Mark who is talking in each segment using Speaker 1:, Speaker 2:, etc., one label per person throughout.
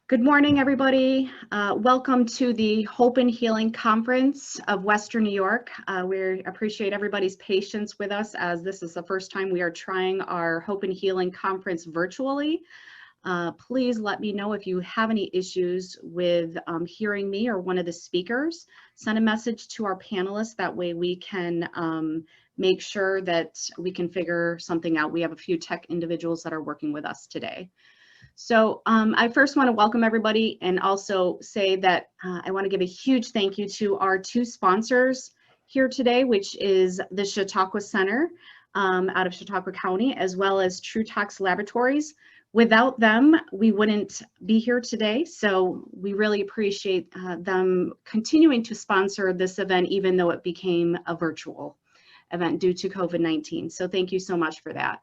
Speaker 1: Good morning, everybody. Welcome to the Hope and Healing Conference of Western New York. We appreciate everybody's patience with us as this is the first time we are trying our Hope and Healing Conference virtually. Please let me know if you have any issues with hearing me or one of the speakers. Send a message to our panelists. That way we can make sure that we can figure something out. We have a few tech individuals that are working with us today. So I first want to welcome everybody and also say that I want to give a huge thank you to our two sponsors here today, which is the Chautauqua Center out of Chautauqua County, as well as TrueTox Laboratories. Without them, we wouldn't be here today. So we really appreciate them continuing to sponsor this event, even though it became a virtual event due to COVID-19. So thank you so much for that.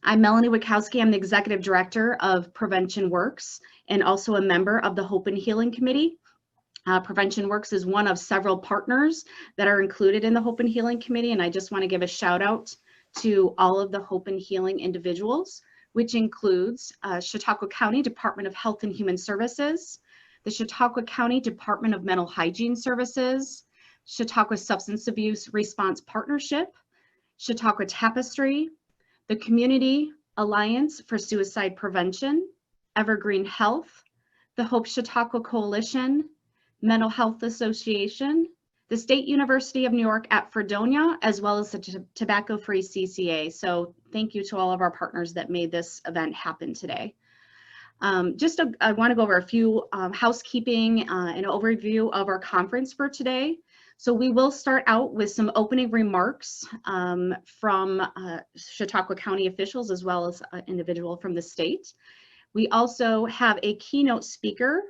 Speaker 1: I'm Melanie Witkowski. I'm the Executive Director of Prevention Works and also a member of the Hope and Healing Committee. Prevention Works is one of several partners that are included in the Hope and Healing Committee, and I just want to give a shout out to all of the Hope and Healing individuals, which includes Chautauqua County Department of Health and Human Services, the Chautauqua County Department of Mental Hygiene Services, Chautauqua Substance Abuse Response Partnership, Chautauqua Tapestry, the Community Alliance for Suicide Prevention, Evergreen Health, the Hope Chautauqua Coalition, Mental Health Association, the State University of New York at Fredonia, as well as the Tobacco-Free CCA. So thank you to all of our partners that made this event happen today. I want to go over a few housekeeping and overview of our conference for today. So we will start out with some opening remarks from Chautauqua County officials as well as an individual from the state. We also have a keynote speaker,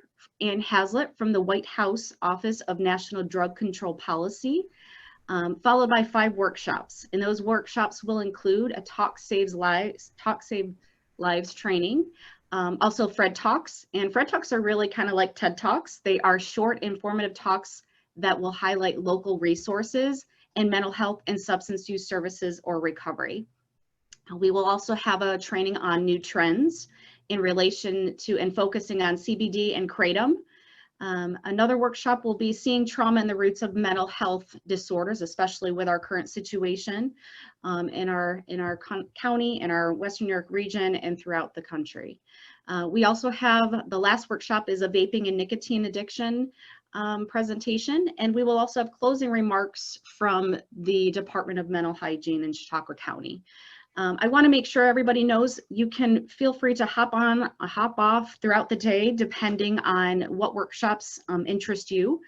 Speaker 1: Ann Hazlitt, from the White House Office of National Drug Control Policy, followed by 5 workshops. And those workshops will include a Talk Save Lives training, also Fred Talks. And Fred Talks are really kind of like TED Talks. They are short, informative talks that will highlight local resources in mental health and substance use services or recovery. We will also have a training on new trends in relation to and focusing on CBD and kratom. Another workshop will be seeing trauma and the roots of mental health disorders, especially with our current situation in our county, in our Western New York region, and throughout the country. We also have the last workshop is a vaping and nicotine addiction presentation, and we will also have closing remarks from the Department of Mental Hygiene in Chautauqua County. I want to make sure everybody knows you can feel free to hop on, hop off throughout the day, depending on what workshops interest you.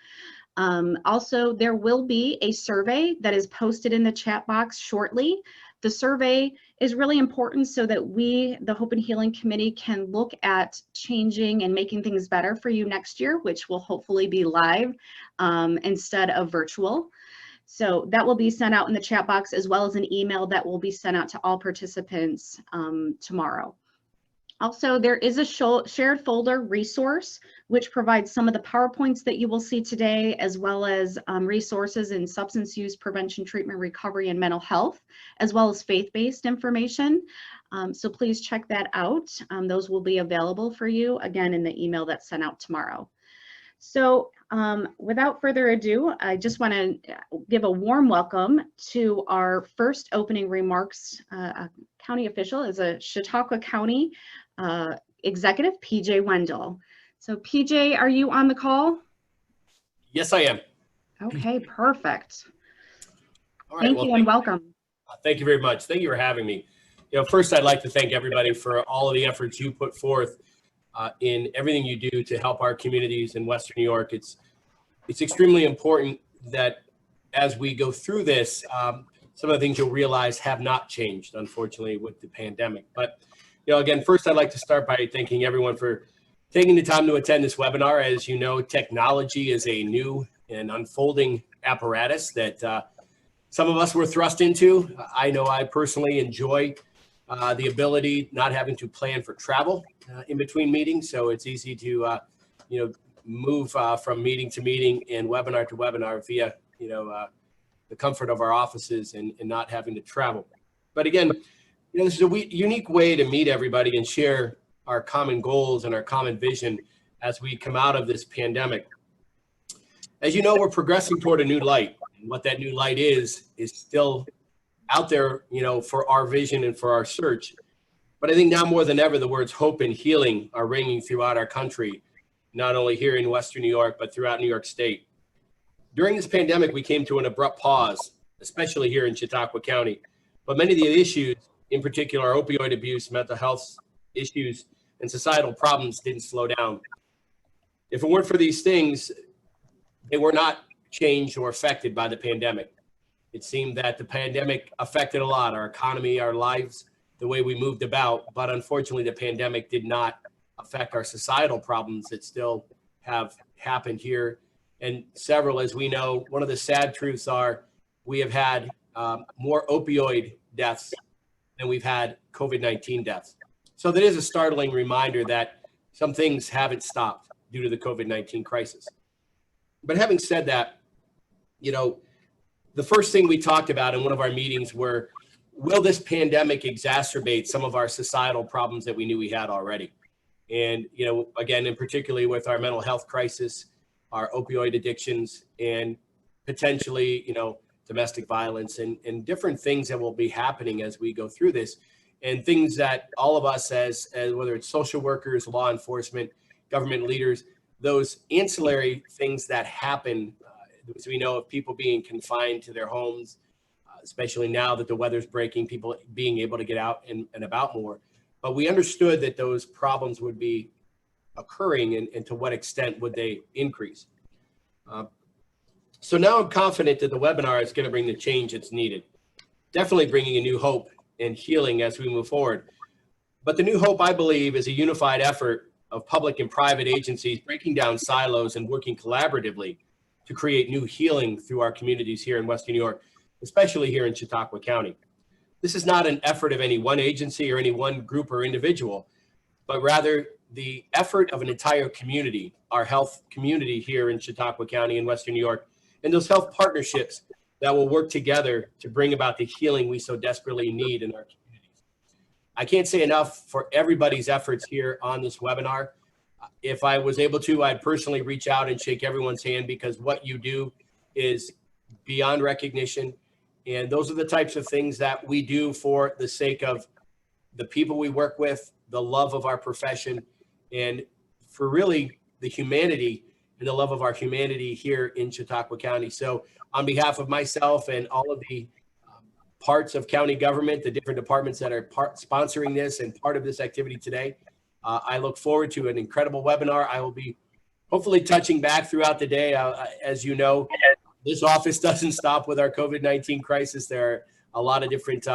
Speaker 1: Also, there will be a survey that is posted in the chat box shortly. The survey is really important so that we, the Hope and Healing Committee, can look at changing and making things better for you next year, which will hopefully be live instead of virtual. So that will be sent out in the chat box, as well as an email that will be sent out to all participants tomorrow. Also, there is a shared folder resource, which provides some of the PowerPoints that you will see today, as well as resources in substance use prevention, treatment, recovery, and mental health, as well as faith-based information. So please check that out. Those will be available for you, again, in the email that's sent out tomorrow. So without further ado, I just want to give a warm welcome to our first opening remarks county official is a Chautauqua County executive, PJ Wendell. So PJ, are you on the call?
Speaker 2: Yes, I am.
Speaker 1: Okay, perfect.
Speaker 2: All right,
Speaker 1: Thank you and welcome.
Speaker 2: Thank you very much. Thank you for having me. First, I'd like to thank everybody for all of the efforts you put forth in everything you do to help our communities in Western New York. It's extremely important that as we go through this, some of the things you'll realize have not changed, unfortunately, with the pandemic. But again, first, I'd like to start by thanking everyone for taking the time to attend this webinar. As you know, technology is a new and unfolding apparatus that some of us were thrust into. I know I personally enjoy the ability not having to plan for travel in between meetings, so it's easy to move from meeting to meeting and webinar to webinar via the comfort of our offices and not having to travel. But again, this is a unique way to meet everybody and share our common goals and our common vision as we come out of this pandemic. As you know, we're progressing toward a new light. And what that new light is still out there, for our vision and for our search. But I think now more than ever, the words hope and healing are ringing throughout our country, not only here in Western New York, but throughout New York State. During this pandemic, we came to an abrupt pause, especially here in Chautauqua County. But many of the issues, in particular opioid abuse, mental health issues, and societal problems didn't slow down. If it weren't for these things, they were not changed or affected by the pandemic. It seemed that the pandemic affected a lot, our economy, our lives, the way we moved about. But unfortunately, the pandemic did not affect our societal problems that still have happened here. And several, as we know, one of the sad truths are we have had more opioid deaths than we've had COVID-19 deaths. So that is a startling reminder that some things haven't stopped due to the COVID-19 crisis. But having said that, the first thing we talked about in one of our meetings were, will this pandemic exacerbate some of our societal problems that we knew we had already? And, again, in particularly with our mental health crisis, our opioid addictions, and potentially, domestic violence and different things that will be happening as we go through this, and things that all of us as whether it's social workers, law enforcement, government leaders, those ancillary things that happen, as we know, of people being confined to their homes, especially now that the weather's breaking, people being able to get out and about more. But we understood that those problems would be occurring, and to what extent would they increase. So now I'm confident that the webinar is going to bring the change that's needed, definitely bringing a new hope and healing as we move forward. But the new hope, I believe, is a unified effort of public and private agencies breaking down silos and working collaboratively to create new healing through our communities here in Western New York, especially here in Chautauqua County. This is not an effort of any one agency or any one group or individual, but rather the effort of an entire community, our health community here in Chautauqua County in Western New York, and those health partnerships that will work together to bring about the healing we so desperately need in our communities. I can't say enough for everybody's efforts here on this webinar. If I was able to, I'd personally reach out and shake everyone's hand, because what you do is beyond recognition. And those are the types of things that we do for the sake of the people we work with, the love of our profession, and for really the humanity and the love of our humanity here in Chautauqua County. So on behalf of myself and all of the parts of county government, the different departments that are sponsoring this and part of this activity today, I look forward to an incredible webinar. I will be hopefully touching back throughout the day. As you know, this office doesn't stop with our COVID-19 crisis. There are a lot of different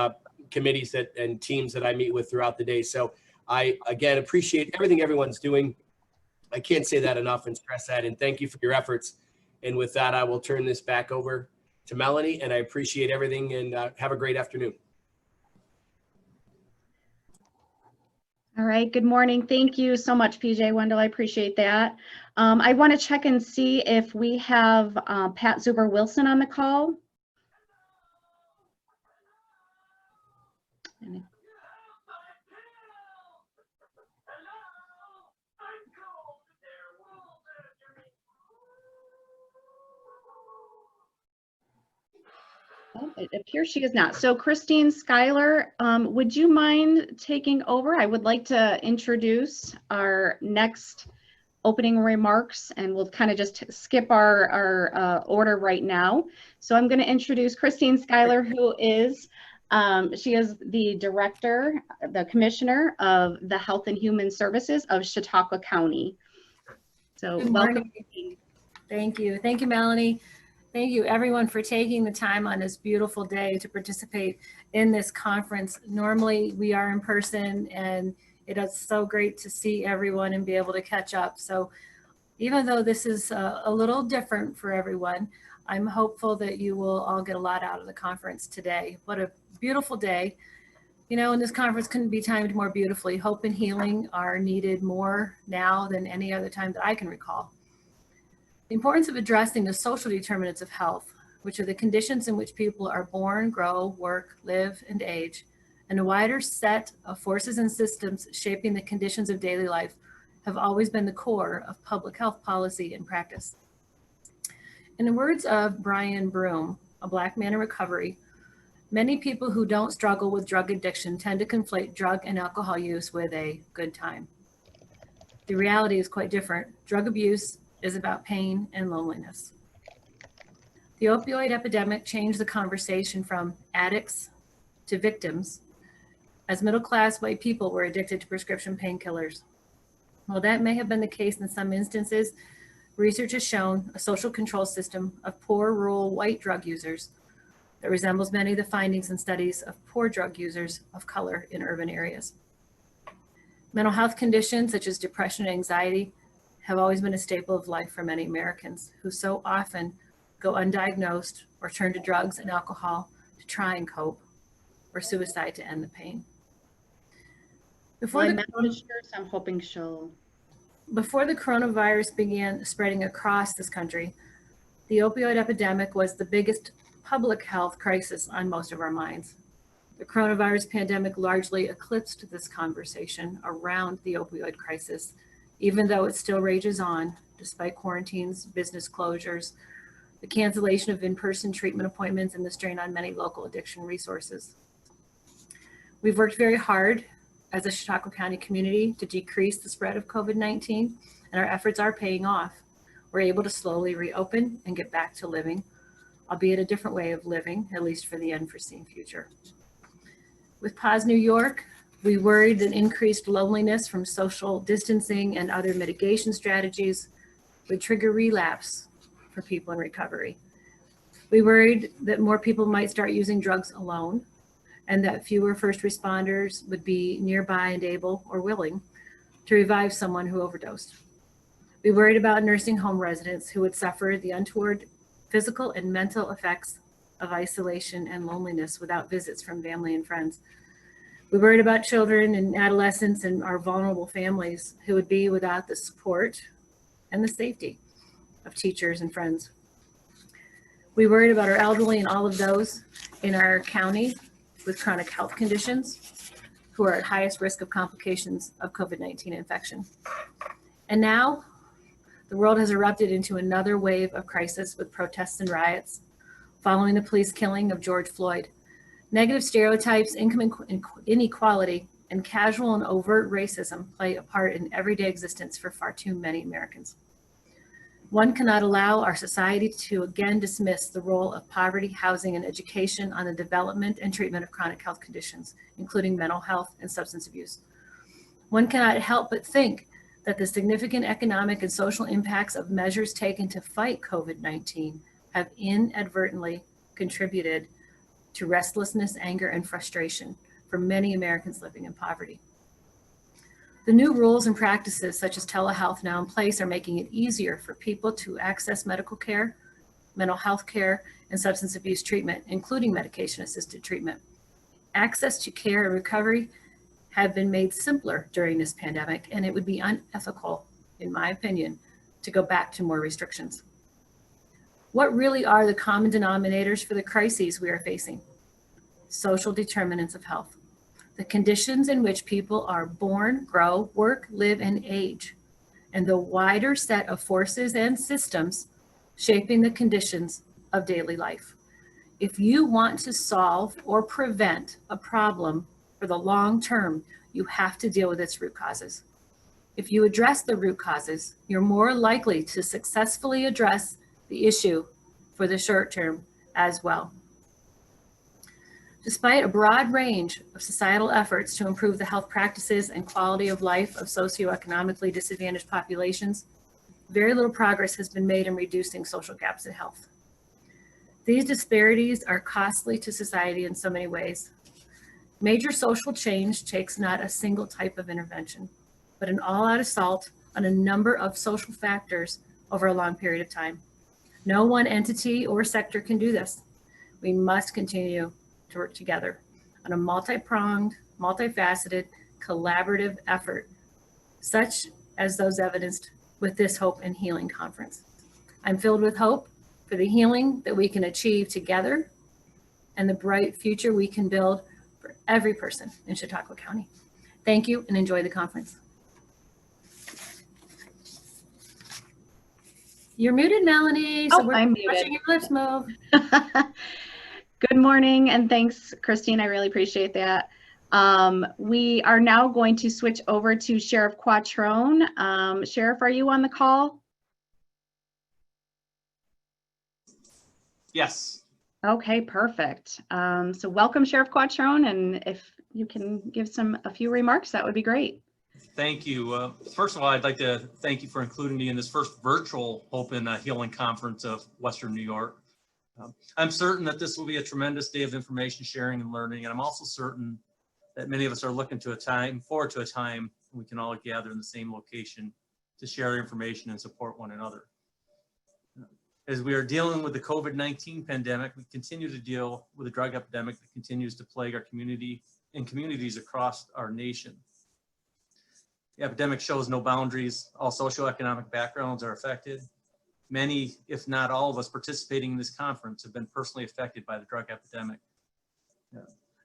Speaker 2: committees and teams that I meet with throughout the day. So I, again, appreciate everything everyone's doing. I can't say that enough and stress that. And thank you for your efforts. And with that, I will turn this back over to Melanie, and I appreciate everything, and have a great afternoon.
Speaker 1: All right, good morning. Thank you so much, PJ Wendell. I appreciate that. I want to check and see if we have Pat Zuber-Wilson on the call. Oh, it appears she is not. So Christine Schuyler, would you mind taking over? I would like to introduce our next opening remarks, and we'll kind of just skip our order right now. So I'm going to introduce Christine Schuyler, who is, she is the director, the commissioner of the Health and Human Services of Chautauqua County. So welcome.
Speaker 3: Thank you. Thank you, Melanie. Thank you, everyone, for taking the time on this beautiful day to participate in this conference. Normally, we are in person, and it is so great to see everyone and be able to catch up. So even though this is a little different for everyone, I'm hopeful that you will all get a lot out of the conference today. What a beautiful day. You know, and this conference couldn't be timed more beautifully. Hope and healing are needed more now than any other time that I can recall. The importance of addressing the social determinants of health, which are the conditions in which people are born, grow, work, live, and age, and a wider set of forces and systems shaping the conditions of daily life have always been the core of public health policy and practice. In the words of Brian Broom, a Black man in recovery, many people who don't struggle with drug addiction tend to conflate drug and alcohol use with a good time. The reality is quite different. Drug abuse is about pain and loneliness. The opioid epidemic changed the conversation from addicts to victims, as middle-class white people were addicted to prescription painkillers. While that may have been the case in some instances, research has shown a social control system of poor rural white drug users that resembles many of the findings and studies of poor drug users of color in urban areas. Mental health conditions such as depression and anxiety have always been a staple of life for many Americans who so often go undiagnosed or turn to drugs and alcohol to try and cope, or suicide to end the pain. Before
Speaker 1: I'm hoping she'll.
Speaker 3: Before the coronavirus began spreading across this country, the opioid epidemic was the biggest public health crisis on most of our minds. The coronavirus pandemic largely eclipsed this conversation around the opioid crisis, even though it still rages on despite quarantines, business closures, the cancellation of in-person treatment appointments, and the strain on many local addiction resources. We've worked very hard as a Chautauqua County community to decrease the spread of COVID-19, and our efforts are paying off. We're able to slowly reopen and get back to living, albeit a different way of living, at least for the unforeseen future. With Pause New York, we worried that increased loneliness from social distancing and other mitigation strategies would trigger relapse for people in recovery. We worried that more people might start using drugs alone, and that fewer first responders would be nearby and able or willing to revive someone who overdosed. We worried about nursing home residents who would suffer the untoward physical and mental effects of isolation and loneliness without visits from family and friends. We worried about children and adolescents and our vulnerable families who would be without the support and the safety of teachers and friends. We worried about our elderly and all of those in our county with chronic health conditions who are at highest risk of complications of COVID-19 infection. And now the world has erupted into another wave of crisis with protests and riots following the police killing of George Floyd. Negative stereotypes, income inequality, and casual and overt racism play a part in everyday existence for far too many Americans. One cannot allow our society to again dismiss the role of poverty, housing, and education on the development and treatment of chronic health conditions, including mental health and substance abuse. One cannot help but think that the significant economic and social impacts of measures taken to fight COVID-19 have inadvertently contributed to restlessness, anger, and frustration for many Americans living in poverty. The new rules and practices such as telehealth now in place are making it easier for people to access medical care, mental health care, and substance abuse treatment, including medication-assisted treatment. Access to care and recovery have been made simpler during this pandemic, and it would be unethical, in my opinion, to go back to more restrictions. What really are the common denominators for the crises we are facing? Social determinants of health. The conditions in which people are born, grow, work, live, and age, and the wider set of forces and systems shaping the conditions of daily life. If you want to solve or prevent a problem for the long term, you have to deal with its root causes. If you address the root causes, you're more likely to successfully address the issue for the short term as well. Despite a broad range of societal efforts to improve the health practices and quality of life of socioeconomically disadvantaged populations, very little progress has been made in reducing social gaps in health. These disparities are costly to society in so many ways. Major social change takes not a single type of intervention, but an all-out assault on a number of social factors over a long period of time. No one entity or sector can do this. We must continue to work together on a multi-pronged, multifaceted, collaborative effort, such as those evidenced with this Hope and Healing Conference. I'm filled with hope for the healing that we can achieve together and the bright future we can build for every person in Chautauqua County. Thank you and enjoy the conference. You're muted, Melanie. So
Speaker 1: Oh,
Speaker 3: we're
Speaker 1: I'm muted.
Speaker 3: watching your lips move.
Speaker 1: Good morning, and thanks, Christine. I really appreciate that. We are now going to switch over to Sheriff Quattrone. Sheriff, are you on the call?
Speaker 4: Yes.
Speaker 1: Okay, perfect. So welcome, Sheriff Quattrone, and if you can give a few remarks, that would be great.
Speaker 4: Thank you. First of all, I'd like to thank you for including me in this first virtual Hope and Healing Conference of Western New York. I'm certain that this will be a tremendous day of information sharing and learning, and I'm also certain that many of us are looking forward to a time when we can all gather in the same location to share information and support one another. As we are dealing with the COVID-19 pandemic, we continue to deal with a drug epidemic that continues to plague our community and communities across our nation. The epidemic shows no boundaries. All socioeconomic backgrounds are affected. Many, if not all of us participating in this conference have been personally affected by the drug epidemic.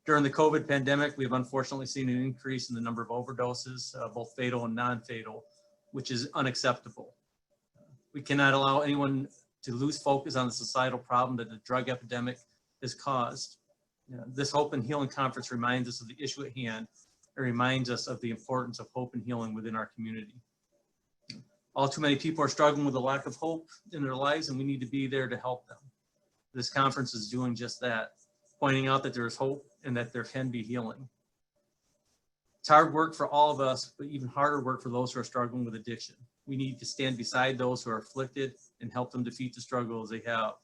Speaker 4: During the COVID pandemic, we have unfortunately seen an increase in the number of overdoses, both fatal and non-fatal, which is unacceptable. We cannot allow anyone to lose focus on the societal problem that the drug epidemic has caused. This Hope and Healing Conference reminds us of the issue at hand. It reminds us of the importance of hope and healing within our community. All too many people are struggling with a lack of hope in their lives, and we need to be there to help them. This conference is doing just that, pointing out that there is hope and that there can be healing. It's hard work for all of us, but even harder work for those who are struggling with addiction. We need to stand beside those who are afflicted and help them defeat the struggles they have,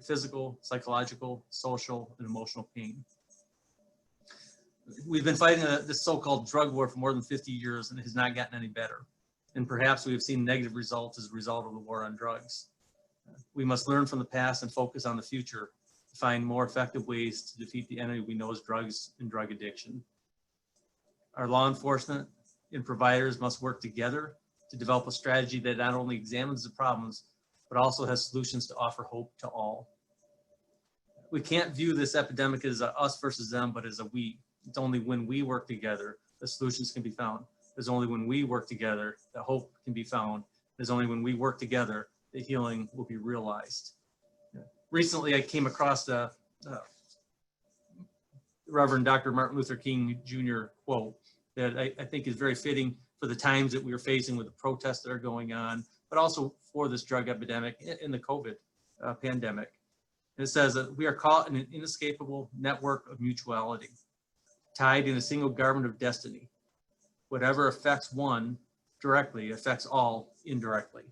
Speaker 4: physical, psychological, social, and emotional pain. We've been fighting this so-called drug war for more than 50 years, and it has not gotten any better. And perhaps we have seen negative results as a result of the war on drugs. We must learn from the past and focus on the future to find more effective ways to defeat the enemy we know as drugs and drug addiction. Our law enforcement and providers must work together to develop a strategy that not only examines the problems, but also has solutions to offer hope to all. We can't view this epidemic as a us versus them, but as a we. It's only when we work together that solutions can be found. It's only when we work together that hope can be found. It's only when we work together that healing will be realized. Recently, I came across the Reverend Dr. Martin Luther King Jr. quote that I think is very fitting for the times that we are facing with the protests that are going on, but also for this drug epidemic and the COVID pandemic. And it says that we are caught in an inescapable network of mutuality, tied in a single garment of destiny. Whatever affects one directly affects all indirectly.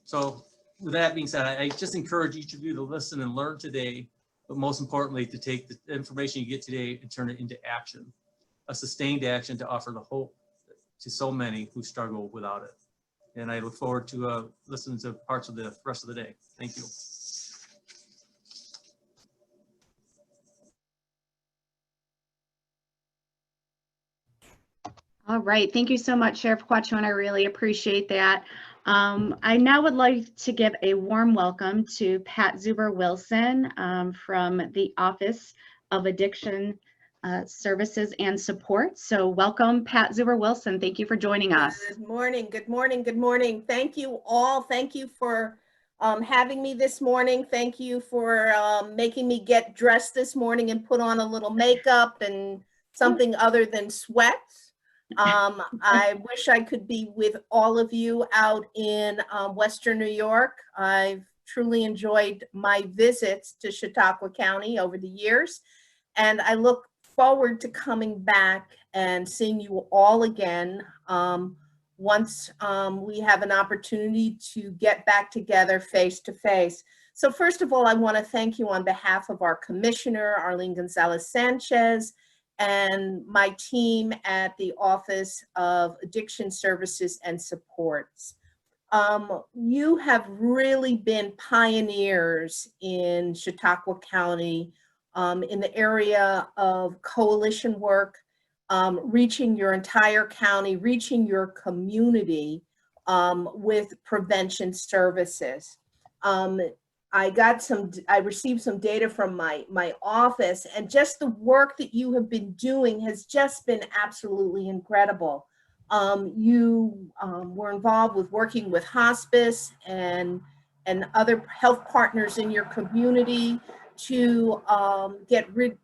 Speaker 4: So with that being said, I just encourage each of you to listen and learn today, but most importantly, to take the information you get today and turn it into action, a sustained action to offer the hope to so many who struggle without it. And I look forward to listening to parts of the rest of the day. Thank you.
Speaker 1: All right, thank you so much, Sheriff Quattrone. I really appreciate that. I now would like to give a warm welcome to Pat Zuber-Wilson from the Office of Addiction Services and Support. So welcome, Pat Zuber-Wilson. Thank you for joining us.
Speaker 5: Good morning, good morning, good morning. Thank you all. Thank you for having me this morning. Thank you for making me get dressed this morning and put on a little makeup and something other than sweats. I wish I could be with all of you out in Western New York. I've truly enjoyed my visits to Chautauqua County over the years, and I look forward to coming back and seeing you all again once we have an opportunity to get back together face to face. So first of all, I want to thank you on behalf of our Commissioner, Arlene Gonzalez-Sanchez, and my team at the Office of Addiction Services and Supports. You have really been pioneers in Chautauqua County in the area of coalition work, reaching your entire county, reaching your community with prevention services. I received some data from my office, and just the work that you have been doing has just been absolutely incredible. You were involved with working with hospice and other health partners in your community to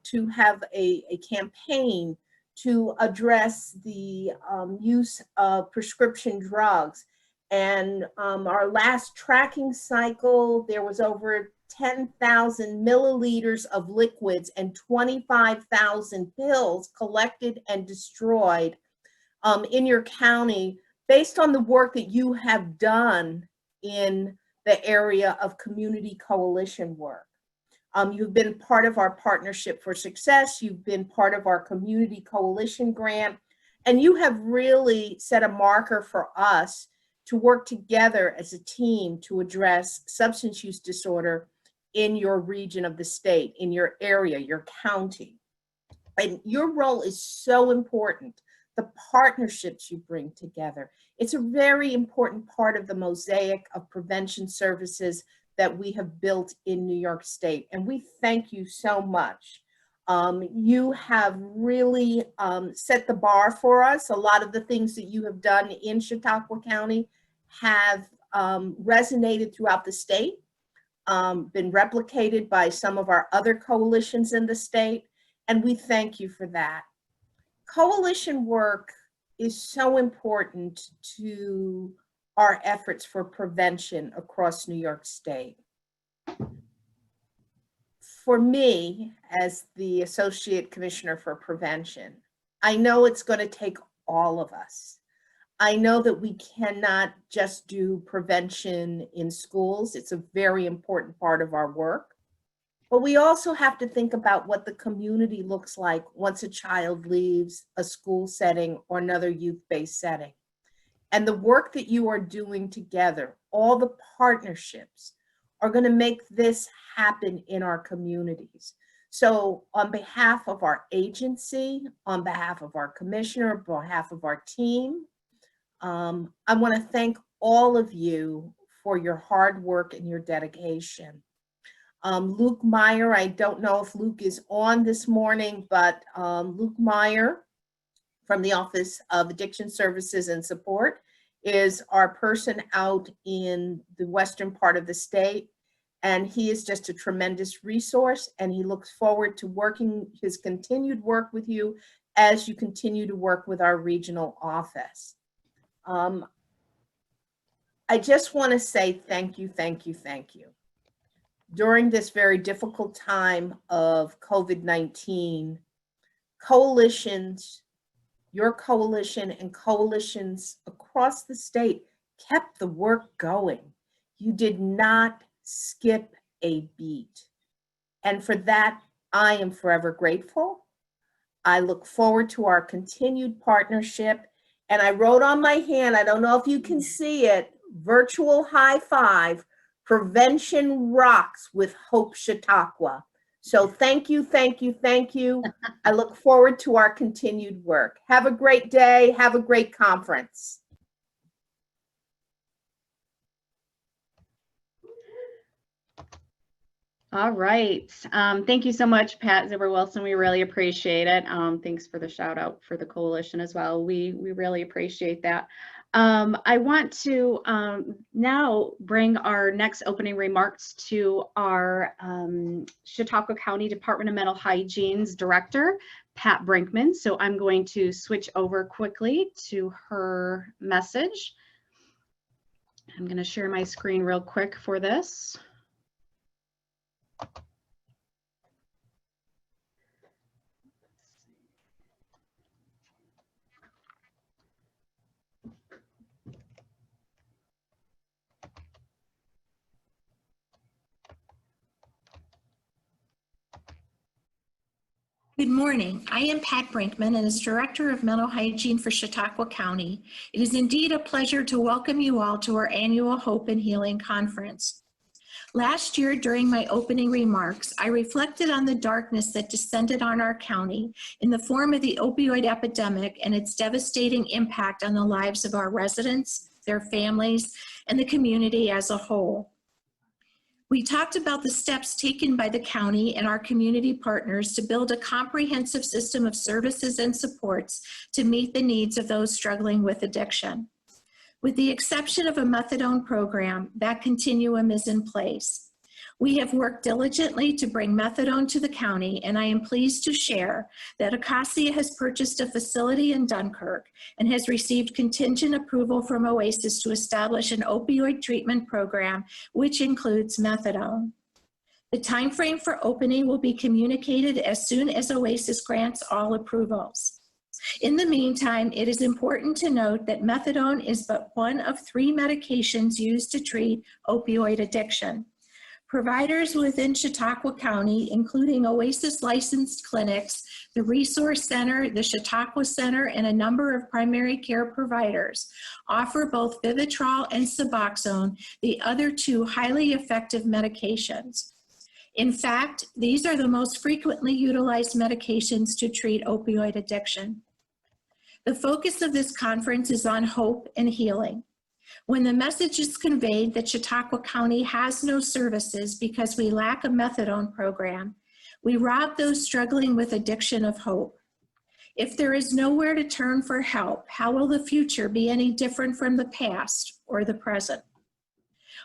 Speaker 5: to have a campaign to address the use of prescription drugs. And our last tracking cycle, there was over 10,000 milliliters of liquids and 25,000 pills collected and destroyed in your county based on the work that you have done in the area of community coalition work. You've been part of our Partnership for Success. You've been part of our Community Coalition Grant, and you have really set a marker for us to work together as a team to address substance use disorder in your region of the state, in your area, your county. And your role is so important. The partnerships you bring together. It's a very important part of the mosaic of prevention services that we have built in New York State. And we thank you so much. You have really set the bar for us. A lot of the things that you have done in Chautauqua County have resonated throughout the state, been replicated by some of our other coalitions in the state, and we thank you for that. Coalition work is so important to our efforts for prevention across New York State. For me, as the Associate Commissioner for Prevention, I know it's going to take all of us. I know that we cannot just do prevention in schools. It's a very important part of our work. But we also have to think about what the community looks like once a child leaves a school setting or another youth-based setting. And the work that you are doing together, all the partnerships, are going to make this happen in our communities. So on behalf of our agency, on behalf of our commissioner, on behalf of our team, I want to thank all of you for your hard work and your dedication. Luke Meyer, I don't know if Luke is on this morning, but Luke Meyer from the Office of Addiction Services and Support is our person out in the western part of the state. And he is just a tremendous resource, and he looks forward to working his continued work with you as you continue to work with our regional office. I just want to say thank you, thank you, thank you. During this very difficult time of COVID-19, coalitions, your coalition and coalitions across the state kept the work going. You did not skip a beat. And for that, I am forever grateful. I look forward to our continued partnership. And I wrote on my hand, I don't know if you can see it, virtual high five, prevention rocks with Hope Chautauqua. So thank you, thank you, thank you. I look forward to our continued work. Have a great day. Have a great conference.
Speaker 1: All right. Thank you so much, Pat Zuber-Wilson. We really appreciate it. Thanks for the shout out for the coalition as well. We really appreciate that. I want to now bring our next opening remarks to our Chautauqua County Department of Mental Hygiene's Director, Pat Brinkman. So I'm going to switch over quickly to her message. I'm going to share my screen real quick for this.
Speaker 6: Good morning. I am Pat Brinkman, and as Director of Mental Hygiene for Chautauqua County, it is indeed a pleasure to welcome you all to our annual Hope and Healing Conference. Last year, during my opening remarks, I reflected on the darkness that descended on our county in the form of the opioid epidemic and its devastating impact on the lives of our residents, their families, and the community as a whole. We talked about the steps taken by the county and our community partners to build a comprehensive system of services and supports to meet the needs of those struggling with addiction. With the exception of a methadone program, that continuum is in place. We have worked diligently to bring methadone to the county, and I am pleased to share that OASAS has purchased a facility in Dunkirk and has received contingent approval from OASAS to establish an opioid treatment program, which includes methadone. The timeframe for opening will be communicated as soon as OASAS grants all approvals. In the meantime, it is important to note that methadone is but one of 3 medications used to treat opioid addiction. Providers within Chautauqua County, including OASAS licensed clinics, the Resource Center, the Chautauqua Center, and a number of primary care providers, offer both Vivitrol and Suboxone, the other 2 highly effective medications. In fact, these are the most frequently utilized medications to treat opioid addiction. The focus of this conference is on hope and healing. When the message is conveyed that Chautauqua County has no services because we lack a methadone program, we rob those struggling with addiction of hope. If there is nowhere to turn for help, how will the future be any different from the past or the present?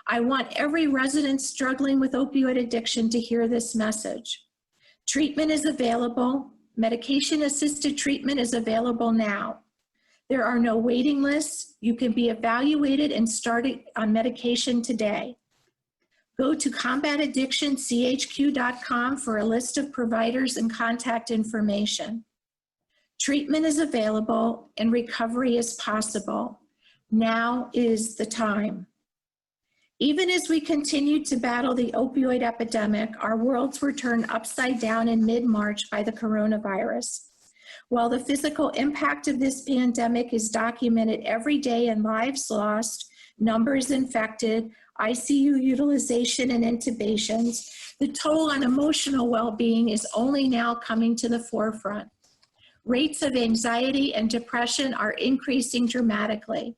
Speaker 6: I want every resident struggling with opioid addiction to hear this message. Treatment is available. Medication-assisted treatment is available now. There are no waiting lists. You can be evaluated and started on medication today. Go to combatAddictionCHQ.com for a list of providers and contact information. Treatment is available and recovery is possible. Now is the time. Even as we continue to battle the opioid epidemic, our worlds were turned upside down in mid-March by the coronavirus. While the physical impact of this pandemic is documented every day in lives lost, numbers infected, ICU utilization and intubations, the toll on emotional well-being is only now coming to the forefront. Rates of anxiety and depression are increasing dramatically.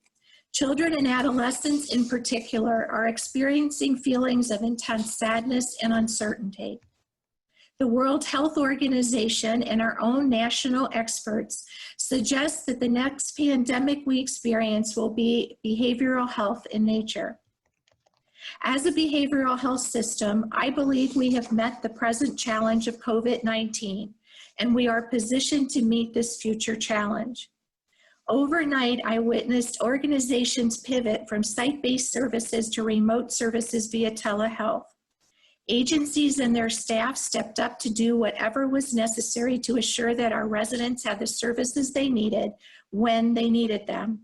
Speaker 6: Children and adolescents in particular are experiencing feelings of intense sadness and uncertainty. The World Health Organization and our own national experts suggest that the next pandemic we experience will be behavioral health in nature. As a behavioral health system, I believe we have met the present challenge of COVID-19, and we are positioned to meet this future challenge. Overnight, I witnessed organizations pivot from site-based services to remote services via telehealth. Agencies and their staff stepped up to do whatever was necessary to assure that our residents had the services they needed when they needed them.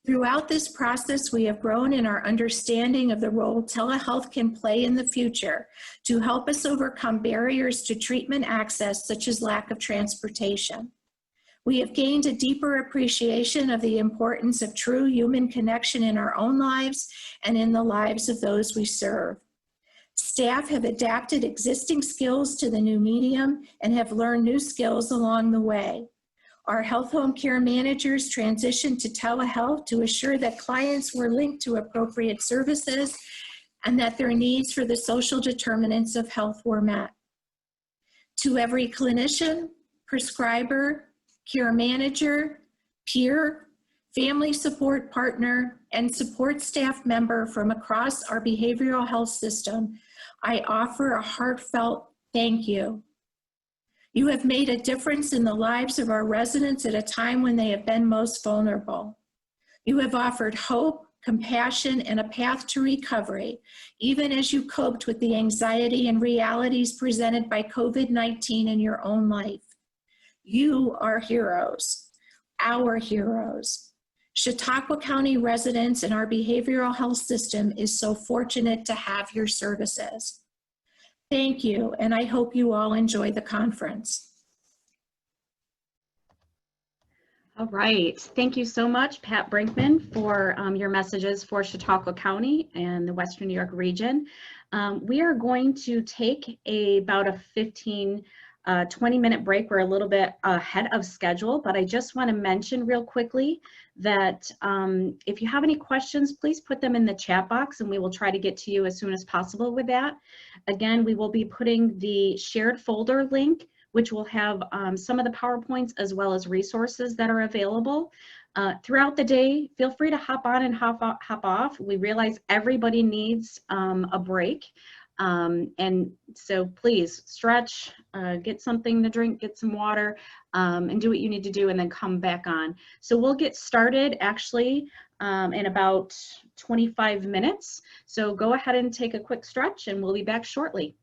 Speaker 6: Throughout this process, we have grown in our understanding of the role telehealth can play in the future to help us overcome barriers to treatment access, such as lack of transportation. We have gained a deeper appreciation of the importance of true human connection in our own lives and in the lives of those we serve. Staff have adapted existing skills to the new medium and have learned new skills along the way. Our health home care managers transitioned to telehealth to assure that clients were linked to appropriate services and that their needs for the social determinants of health were met. To every clinician, prescriber, care manager, peer, family support partner, and support staff member from across our behavioral health system, I offer a heartfelt thank you. You have made a difference in the lives of our residents at a time when they have been most vulnerable. You have offered hope, compassion, and a path to recovery, even as you coped with the anxiety and realities presented by COVID-19 in your own life. You are heroes, our heroes. Chautauqua County residents and our behavioral health system is so fortunate to have your services. Thank you, and I hope you all enjoy the conference.
Speaker 1: All right. Thank you so much, Pat Brinkman, for your messages for Chautauqua County and the Western New York region. We are going to take about a 15 20-minute break. We're a little bit ahead of schedule, but I just want to mention real quickly that if you have any questions, please put them in the chat box and we will try to get to you as soon as possible with that. Again, we will be putting the shared folder link, which will have some of the PowerPoints as well as resources that are available. Throughout the day, feel free to hop on and hop off. We realize everybody needs a break. And so please stretch, get something to drink, get some water, and do what you need to do and then come back on. So we'll get started actually in about 25 minutes. So go ahead and take a quick stretch and we'll be back shortly.